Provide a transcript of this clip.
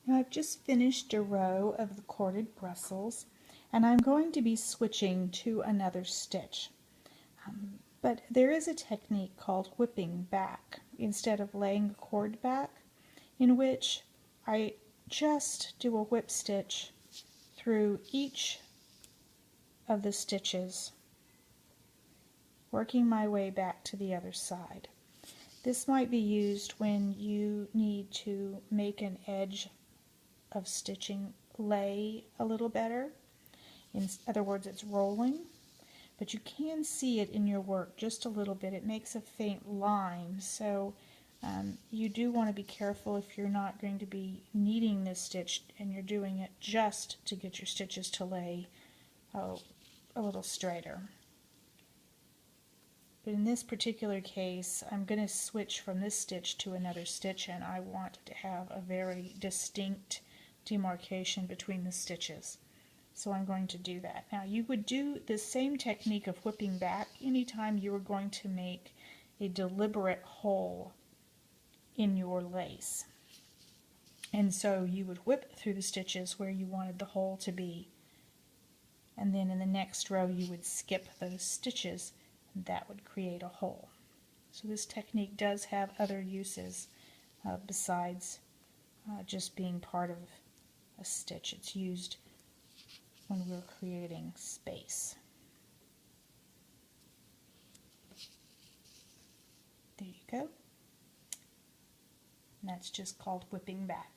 Now I've just finished a row of the corded Brussels, and I'm going to be switching to another stitch. But there is a technique called whipping back instead of laying a cord back, in which I just do a whip stitch through each of the stitches, working my way back to the other side. This might be used when you need to make an edge of stitching lay a little better. In other words, it's rolling, but you can see it in your work just a little bit. It makes a faint line, so you do want to be careful if you're not going to be kneading this stitch and you're doing it just to get your stitches to lay a little straighter. But in this particular case, I'm going to switch from this stitch to another stitch, and I want to have a very distinct demarcation between the stitches. So I'm going to do that. Now you would do the same technique of whipping back anytime you were going to make a deliberate hole in your lace. And so you would whip through the stitches where you wanted the hole to be. And then in the next row you would skip those stitches, and that would create a hole. So this technique does have other uses besides just being part of a stitch. It's used when we're creating space. There you go. And that's just called whipping back.